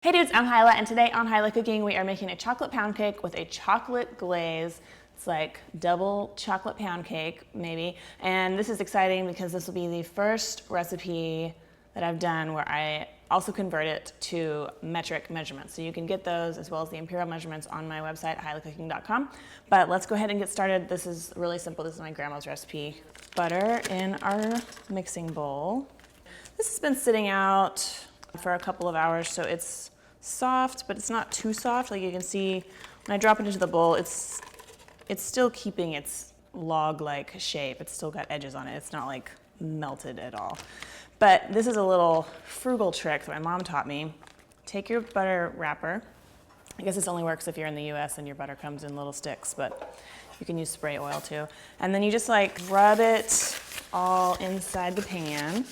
Hey dudes, I'm Hilah, and today on Hilah Cooking we are making a chocolate pound cake with a chocolate glaze. It's like double chocolate pound cake, maybe. And this is exciting because this will be the first recipe that I've done where I also convert it to metric measurements. So you can get those as well as the imperial measurements on my website, hilaccooking.com. But let's go ahead and get started. This is really simple. This is my grandma's recipe. Butter in our mixing bowl. This has been sitting out for a couple of hours, so it's soft, but it's not too soft. Like you can see when I drop it into the bowl, it's still keeping its log-like shape. It's still got edges on it. It's not like melted at all. But this is a little frugal trick that my mom taught me. Take your butter wrapper. I guess this only works if you're in the US and your butter comes in little sticks, but you can use spray oil too. And then you just like rub it all inside the pan.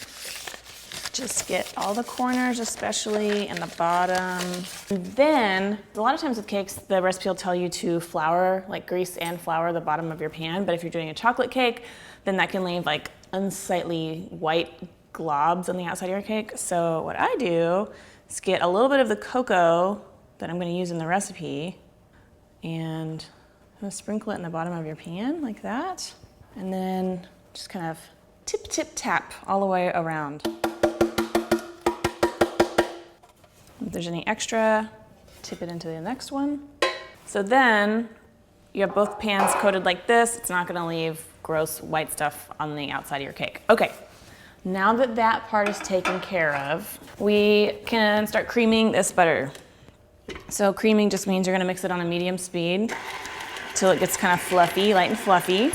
Just get all the corners, especially in the bottom. And then, a lot of times with cakes, the recipe will tell you to flour, like grease and flour the bottom of your pan. But if you're doing a chocolate cake, then that can leave like unsightly white globs on the outside of your cake. So what I do is get a little bit of the cocoa that I'm gonna use in the recipe, and I'm gonna sprinkle it in the bottom of your pan like that. And then just kind of tip, tip, tap all the way around. If there's any extra, tip it into the next one. So then you have both pans coated like this. It's not gonna leave gross white stuff on the outside of your cake. Okay, now that that part is taken care of, we can start creaming this butter. So creaming just means you're gonna mix it on a medium speed till it gets kind of fluffy, light and fluffy.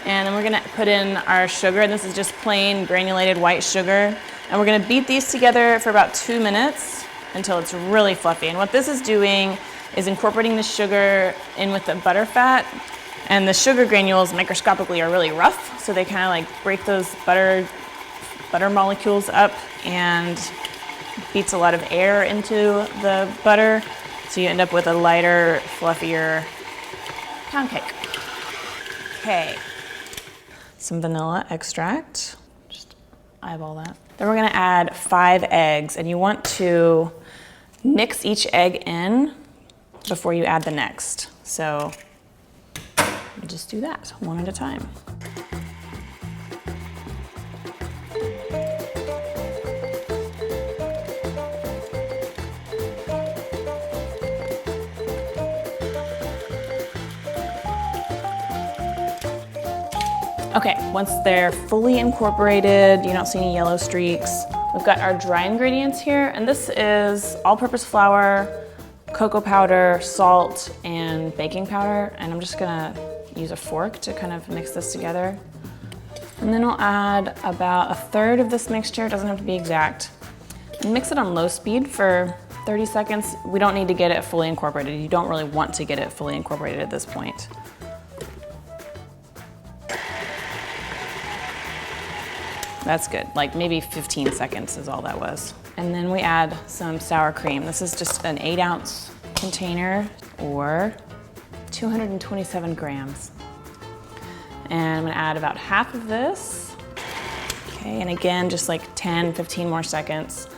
And then we're gonna put in our sugar. This is just plain granulated white sugar. And we're gonna beat these together for about 2 minutes until it's really fluffy. And what this is doing is incorporating the sugar in with the butter fat. And the sugar granules microscopically are really rough, so they kind of like break those butter molecules up and beats a lot of air into the butter. So you end up with a lighter, fluffier pound cake. Okay, some vanilla extract. Just eyeball that. Then we're gonna add 5 eggs, and you want to mix each egg in before you add the next. So we'll just do that one at a time. Okay, once they're fully incorporated, you don't see any yellow streaks, we've got our dry ingredients here, and this is all-purpose flour, cocoa powder, salt, and baking powder, and I'm just gonna use a fork to kind of mix this together. And then I'll add about 1/3 of this mixture, it doesn't have to be exact. Mix it on low speed for 30 seconds. We don't need to get it fully incorporated. You don't really want to get it fully incorporated at this point. That's good, like maybe 15 seconds is all that was. And then we add some sour cream. This is just an 8-ounce container or 227 grams. And I'm gonna add about half of this. Okay, and again, just like 10, 15 more seconds.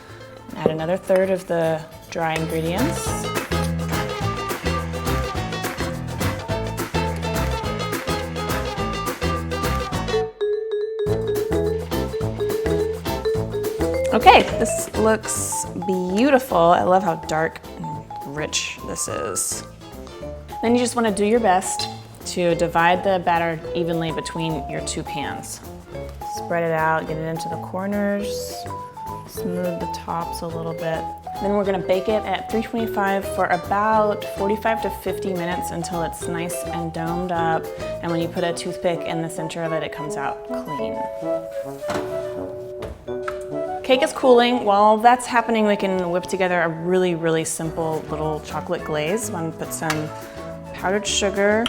And add another 1/3 of the dry ingredients. Okay, this looks beautiful. I love how dark and rich this is. Then you just want to do your best to divide the batter evenly between your 2 pans. Spread it out, get it into the corners, smooth the tops a little bit. Then we're gonna bake it at 325 for about 45 to 50 minutes until it's nice and domed up. And when you put a toothpick in the center of it, it comes out clean. Cake is cooling. While that's happening, we can whip together a really, really simple little chocolate glaze. I'm gonna put some powdered sugar,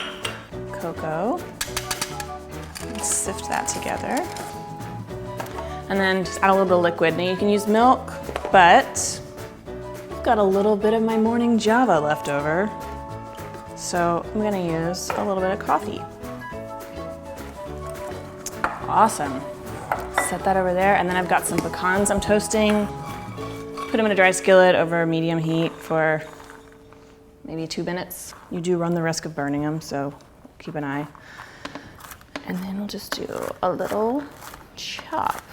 cocoa, and sift that together. And then just add a little bit of liquid. Now you can use milk, but I've got a little bit of my morning Java left over. So I'm gonna use a little bit of coffee. Awesome. Set that over there, and then I've got some pecans I'm toasting. Put them in a dry skillet over medium heat for maybe 2 minutes. You do run the risk of burning them, so keep an eye. And then we'll just do a little chop.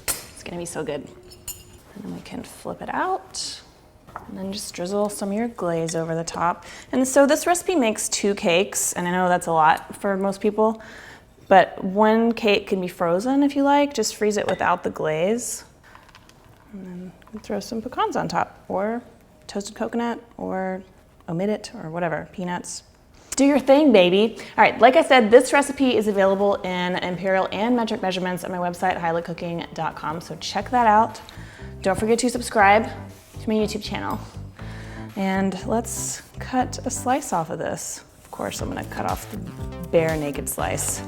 It's gonna be so good. And then we can flip it out. And then just drizzle some of your glaze over the top. And so this recipe makes 2 cakes, and I know that's a lot for most people, but 1 cake can be frozen if you like. Just freeze it without the glaze. And then throw some pecans on top, or toasted coconut, or omit it, or whatever, peanuts. Do your thing, baby. All right, like I said, this recipe is available in imperial and metric measurements at my website, hilahcooking.com, so check that out. Don't forget to subscribe to my YouTube channel. And let's cut a slice off of this. Of course, I'm gonna cut off the bare naked slice.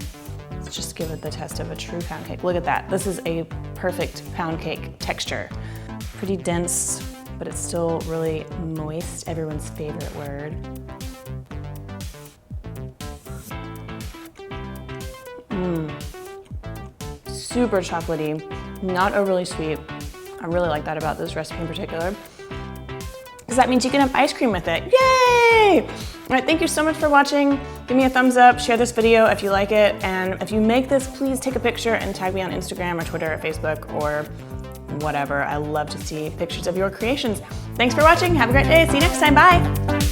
Let's just give it the test of a true pound cake. Look at that. This is a perfect pound cake texture. Pretty dense, but it's still really moist, everyone's favorite word. Super chocolatey, not overly sweet. I really like that about this recipe in particular, because that means you can have ice cream with it. Yay! All right, thank you so much for watching. Give me a thumbs up, share this video if you like it, and if you make this, please take a picture and tag me on Instagram or Twitter or Facebook or whatever. I love to see pictures of your creations. Thanks for watching. Have a great day. See you next time. Bye.